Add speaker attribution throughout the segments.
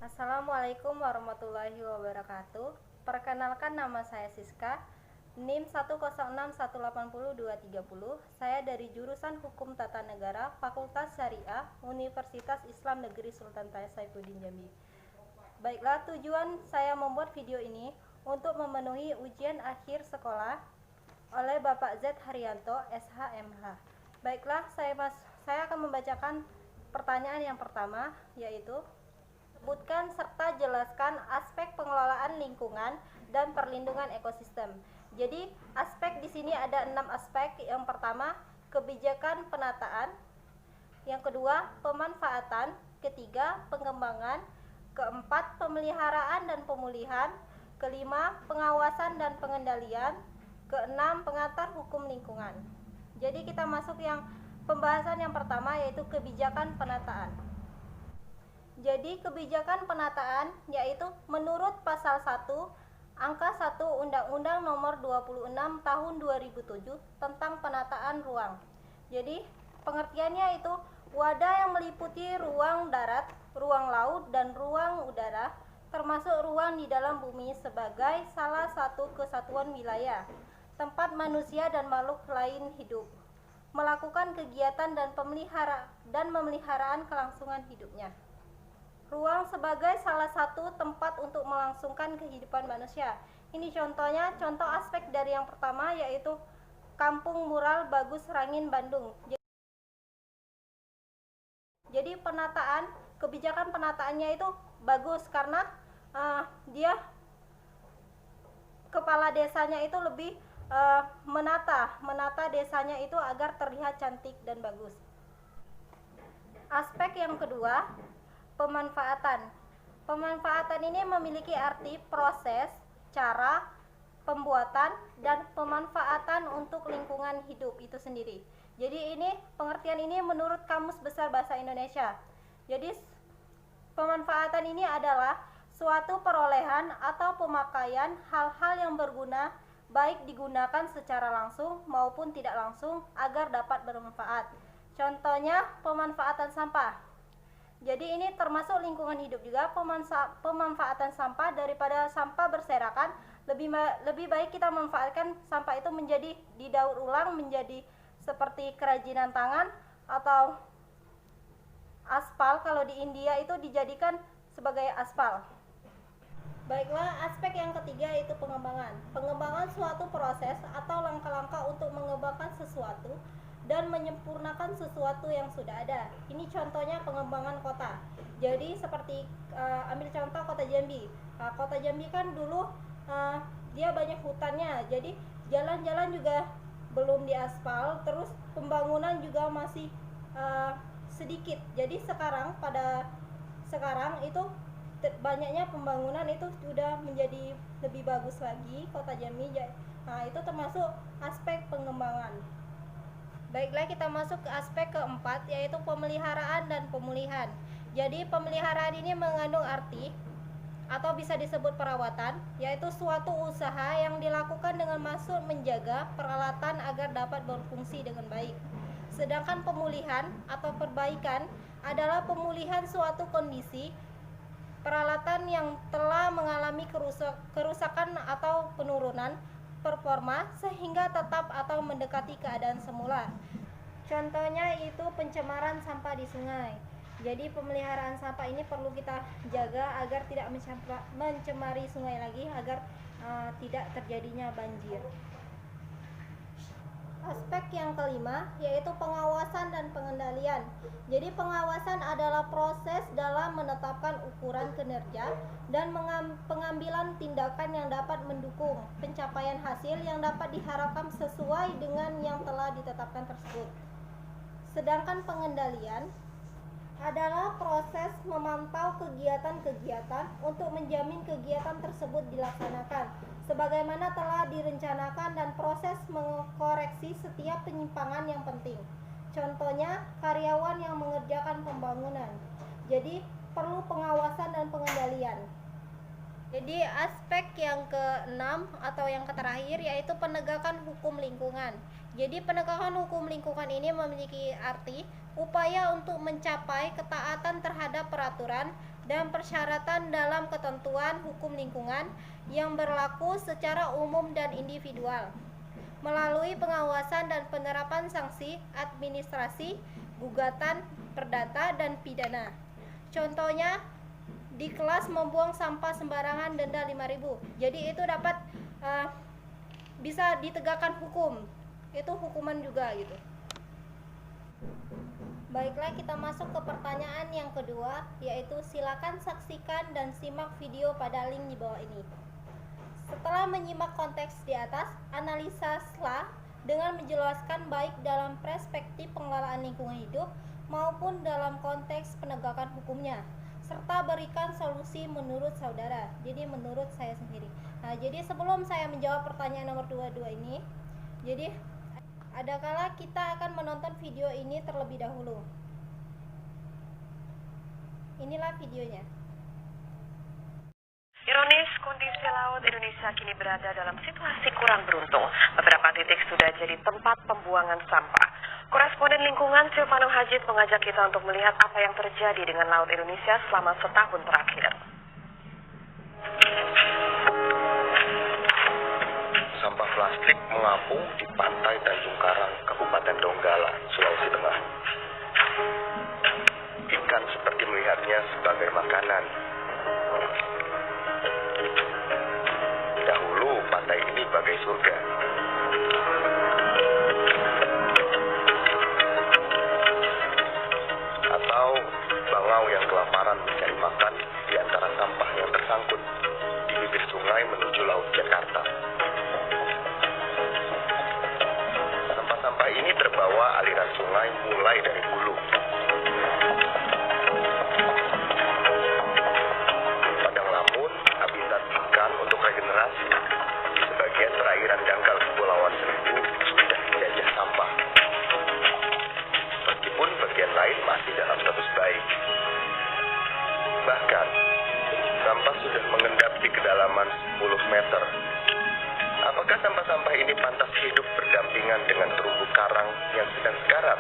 Speaker 1: Assalamualaikum warahmatullahi wabarakatuh. Perkenalkan, nama saya Siska, NIM 106180230. Saya dari jurusan Hukum Tata Negara, Fakultas Syariah, Universitas Islam Negeri Sultan Toha Saifuddin Jambi. Baiklah, tujuan saya membuat video ini untuk memenuhi ujian akhir sekolah oleh Bapak Z Haryanto, SHMH. Baiklah, saya akan membacakan pertanyaan yang pertama, yaitu sebutkan serta jelaskan aspek pengelolaan lingkungan dan perlindungan ekosistem. Jadi, aspek di sini ada 6 aspek. Yang pertama, kebijakan penataan. Yang kedua, pemanfaatan. Ketiga, pengembangan. Keempat, pemeliharaan dan pemulihan. Kelima, pengawasan dan pengendalian. Keenam, pengantar hukum lingkungan. Jadi kita masuk yang pembahasan yang pertama, yaitu kebijakan penataan. Jadi kebijakan penataan yaitu menurut pasal 1 angka 1 Undang-Undang Nomor 26 Tahun 2007 tentang penataan ruang. Jadi pengertiannya itu wadah yang meliputi ruang darat, ruang laut, dan ruang udara, termasuk ruang di dalam bumi sebagai salah satu kesatuan wilayah, tempat manusia dan makhluk lain hidup, melakukan kegiatan dan pemeliharaan kelangsungan hidupnya. Ruang sebagai salah satu tempat untuk melangsungkan kehidupan manusia. Ini contohnya, contoh aspek dari yang pertama yaitu Kampung Mural Bagus Rangin Bandung. Jadi kebijakan penataannya itu bagus karena dia kepala desanya itu lebih menata desanya itu agar terlihat cantik dan bagus. Aspek yang kedua, pemanfaatan. Pemanfaatan ini memiliki arti proses, cara, pembuatan, dan pemanfaatan untuk lingkungan hidup itu sendiri. Jadi pengertian ini menurut Kamus Besar Bahasa Indonesia. Jadi pemanfaatan ini adalah suatu perolehan atau pemakaian hal-hal yang berguna, baik digunakan secara langsung maupun tidak langsung agar dapat bermanfaat. Contohnya pemanfaatan sampah. Jadi ini termasuk lingkungan hidup juga. Pemanfaatan sampah, daripada sampah berserakan, lebih baik kita memanfaatkan sampah itu menjadi didaur ulang menjadi seperti kerajinan tangan atau aspal. Kalau di India itu dijadikan sebagai aspal. Baiklah, aspek yang ketiga yaitu pengembangan. Pengembangan suatu proses atau langkah-langkah untuk mengembangkan sesuatu dan menyempurnakan sesuatu yang sudah ada. Ini contohnya pengembangan kota. Jadi seperti ambil contoh kota Jambi. Kota Jambi kan dulu dia banyak hutannya, jadi jalan-jalan juga belum diaspal, terus pembangunan juga masih sedikit. Jadi sekarang itu banyaknya pembangunan itu sudah menjadi lebih bagus lagi kota Jambi. Nah, itu termasuk aspek pengembangan. Baiklah, kita masuk ke aspek keempat, yaitu pemeliharaan dan pemulihan. Jadi pemeliharaan ini mengandung arti atau bisa disebut perawatan, yaitu suatu usaha yang dilakukan dengan maksud menjaga peralatan agar dapat berfungsi dengan baik. Sedangkan pemulihan atau perbaikan adalah pemulihan suatu kondisi peralatan yang telah mengalami kerusakan atau penurunan performa sehingga tetap atau mendekati keadaan semula. Contohnya itu pencemaran sampah di sungai. Jadi pemeliharaan sampah ini perlu kita jaga agar tidak mencemari sungai lagi, agar tidak terjadinya banjir. Aspek yang kelima yaitu pengawasan dan pengendalian. Jadi pengawasan adalah proses dalam menetapkan ukuran kinerja dan pengambilan tindakan yang dapat mendukung pencapaian hasil yang dapat diharapkan sesuai dengan yang telah ditetapkan tersebut. Sedangkan pengendalian adalah proses memantau kegiatan-kegiatan untuk menjamin kegiatan tersebut dilaksanakan sebagaimana telah direncanakan dan proses mengoreksi setiap penyimpangan yang penting. Contohnya karyawan yang mengerjakan pembangunan. Jadi perlu pengawasan dan pengendalian. Jadi aspek yang keenam atau yang terakhir yaitu penegakan hukum lingkungan. Jadi penegakan hukum lingkungan ini memiliki arti upaya untuk mencapai ketaatan terhadap peraturan dan persyaratan dalam ketentuan hukum lingkungan yang berlaku secara umum dan individual, melalui pengawasan dan penerapan sanksi administrasi, gugatan, perdata, dan pidana. Contohnya, di kelas membuang sampah sembarangan denda 5.000. Jadi itu dapat bisa ditegakkan hukum. Itu hukuman juga gitu. Baiklah, kita masuk ke pertanyaan yang kedua, yaitu silakan saksikan dan simak video pada link di bawah ini. Setelah menyimak konteks di atas, analisaslah dengan menjelaskan baik dalam perspektif pengelolaan lingkungan hidup maupun dalam konteks penegakan hukumnya, serta berikan solusi menurut saudara, jadi menurut saya sendiri. Nah, jadi sebelum saya menjawab pertanyaan nomor 22 ini, jadi adakala kita akan menonton video ini terlebih dahulu. Inilah videonya.
Speaker 2: Ironis, kondisi laut Indonesia kini berada dalam situasi kurang beruntung. Beberapa titik sudah jadi tempat pembuangan sampah. Koresponden lingkungan Silvano Hajid mengajak kita untuk melihat apa yang terjadi dengan laut Indonesia selama setahun terakhir.
Speaker 3: Sampah plastik mengapung di pantai Tanjung Karang, Kabupaten Donggala, Sulawesi Tengah. Ikan seperti melihatnya sebagai makanan. Dahulu pantai ini bagai surga. Atau bangau yang kelaparan mencari makan di antara sampah yang tersangkut di bibir sungai menuju laut Jakarta. Sampah-sampah ini terbawa aliran sungai mulai dari hulu. Padang Lamun, habitat ikan untuk regenerasi. Di sebagian perairan dangkal Kepulauan Seribu sudah dijajah sampah. Meskipun bagian lain masih dalam status baik. Bahkan, sampah sudah mengendap di kedalaman 10 meter. Apakah sampah-sampah ini pantas hidup berdampingan dengan terumbu karang yang sedang sekarat?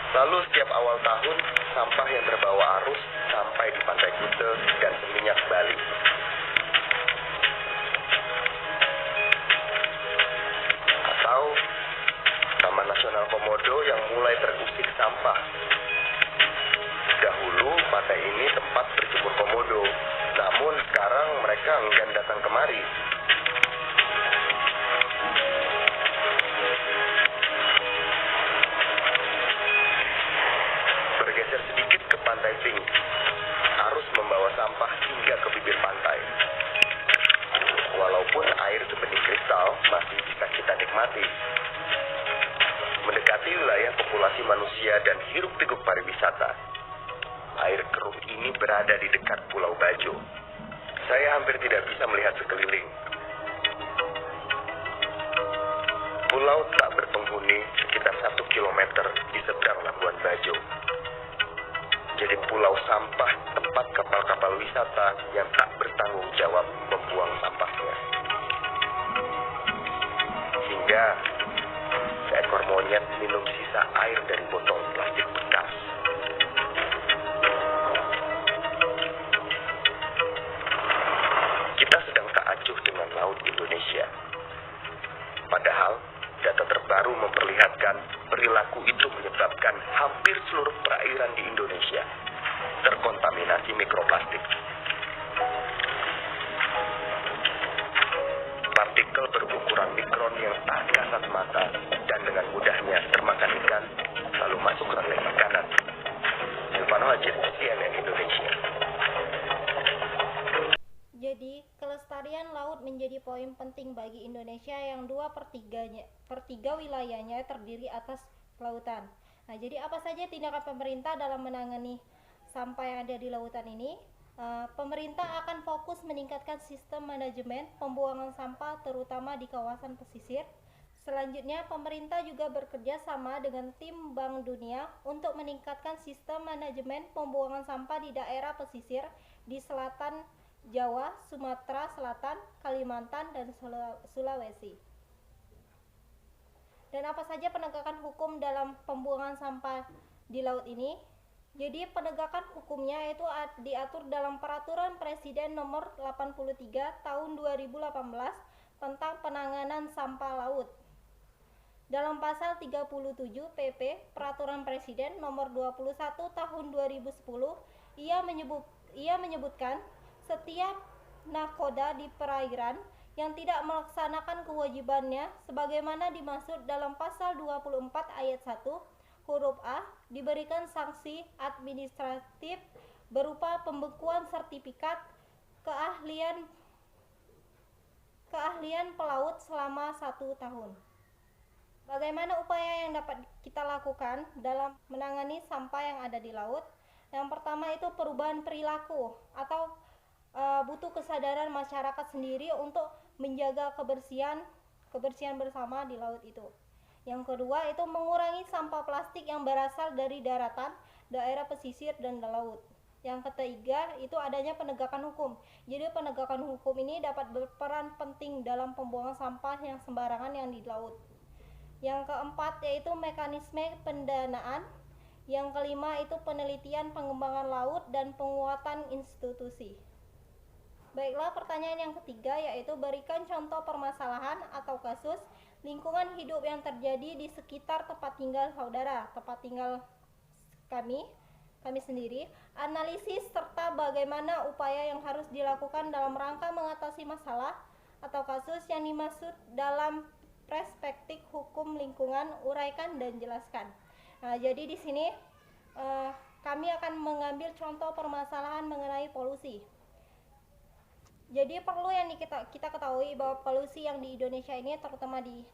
Speaker 3: Lalu setiap awal tahun, sampah yang terbawa arus sampai di Pantai Kute dan Seminyak, Bali. Atau Taman Nasional Komodo yang mulai terusik sampah. Dahulu pantai ini tempat berjemur komodo, namun sekarang mereka enggan datang kemari. Bergeser sedikit ke Pantai Pink, arus membawa sampah hingga ke bibir pantai. Walaupun air sebening kristal masih bisa kita nikmati. Mendekati wilayah populasi manusia dan hiruk-pikuk pariwisata. Air keruh ini berada di dekat Pulau Bajo. Saya hampir tidak bisa melihat sekeliling. Pulau tak berpenghuni sekitar 1 kilometer di seberang Labuan Bajo. Jadi pulau sampah tempat kapal-kapal wisata yang tak bertanggung jawab membuang sampahnya. Hingga seekor monyet minum sisa air dari botol plastik bekas. Kita sedang tak acuh dengan laut Indonesia. Padahal, data terbaru memperlihatkan perilaku itu menyebabkan hampir seluruh perairan di Indonesia terkontaminasi mikroplastik. Partikel berukuran mikron yang tak kasat mata dan dengan mudahnya termakan ikan lalu masuk ke rantai makanan. Silvano Hajid, CNN Indonesia.
Speaker 1: Jadi, kelestarian laut menjadi poin penting bagi Indonesia yang 2/3 wilayahnya terdiri atas lautan. Nah, jadi apa saja tindakan pemerintah dalam menangani sampah yang ada di lautan ini? Pemerintah akan fokus meningkatkan sistem manajemen pembuangan sampah terutama di kawasan pesisir. Selanjutnya, pemerintah juga bekerja sama dengan tim Bank Dunia untuk meningkatkan sistem manajemen pembuangan sampah di daerah pesisir di selatan Jawa, Sumatera Selatan, Kalimantan, dan Sulawesi. Dan apa saja penegakan hukum dalam pembuangan sampah di laut ini? Jadi penegakan hukumnya itu diatur dalam Peraturan Presiden Nomor 83 Tahun 2018 tentang penanganan sampah laut. Dalam pasal 37 PP Peraturan Presiden Nomor 21 Tahun 2010, ia menyebutkan setiap nahkoda di perairan yang tidak melaksanakan kewajibannya sebagaimana dimaksud dalam pasal 24 ayat 1 huruf A diberikan sanksi administratif berupa pembekuan sertifikat keahlian pelaut selama 1 tahun. Bagaimana upaya yang dapat kita lakukan dalam menangani sampah yang ada di laut? Yang pertama itu perubahan perilaku atau butuh kesadaran masyarakat sendiri untuk menjaga kebersihan bersama di laut itu. Yang kedua itu mengurangi sampah plastik yang berasal dari daratan, daerah pesisir, dan laut. Yang ketiga itu adanya penegakan hukum. Jadi penegakan hukum ini dapat berperan penting dalam pembuangan sampah yang sembarangan yang di laut. Yang keempat yaitu mekanisme pendanaan. Yang kelima itu penelitian pengembangan laut dan penguatan institusi. Baiklah, pertanyaan yang ketiga yaitu berikan contoh permasalahan atau kasus lingkungan hidup yang terjadi di sekitar tempat tinggal saudara, tempat tinggal kami sendiri. Analisis serta bagaimana upaya yang harus dilakukan dalam rangka mengatasi masalah atau kasus yang dimaksud dalam perspektif hukum lingkungan, uraikan dan jelaskan. Nah, jadi di sini kami akan mengambil contoh permasalahan mengenai polusi. Jadi perlu yang kita ketahui bahwa polusi yang di Indonesia ini, terutama di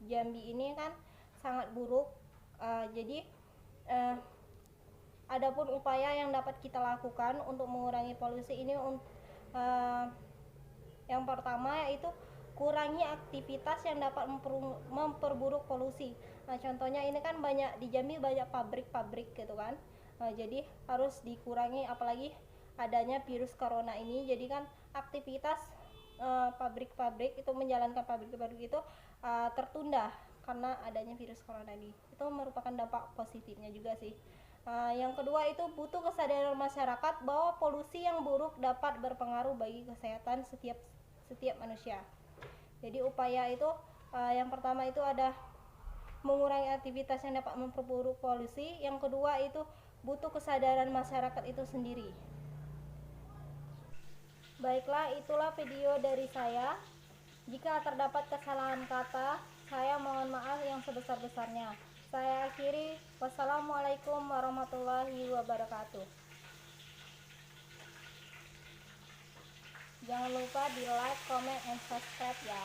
Speaker 1: Jambi ini kan sangat buruk. Adapun upaya yang dapat kita lakukan untuk mengurangi polusi ini, yang pertama yaitu kurangi aktivitas yang dapat memperburuk polusi. Nah, contohnya ini kan di Jambi banyak pabrik-pabrik gitu kan. Nah, jadi harus dikurangi, apalagi adanya virus corona ini. Jadi kan aktivitas pabrik-pabrik itu, menjalankan pabrik-pabrik itu tertunda karena adanya virus corona ini. Itu merupakan dampak positifnya juga sih. Yang kedua itu butuh kesadaran masyarakat bahwa polusi yang buruk dapat berpengaruh bagi kesehatan setiap manusia. Jadi upaya itu yang pertama itu ada mengurangi aktivitas yang dapat memperburuk polusi. Yang kedua itu butuh kesadaran masyarakat itu sendiri. Baiklah, itulah video dari saya. Jika terdapat kesalahan kata, saya mohon maaf yang sebesar-besarnya. Saya akhiri. Wassalamualaikum warahmatullahi wabarakatuh. Jangan lupa di like, comment, and subscribe ya.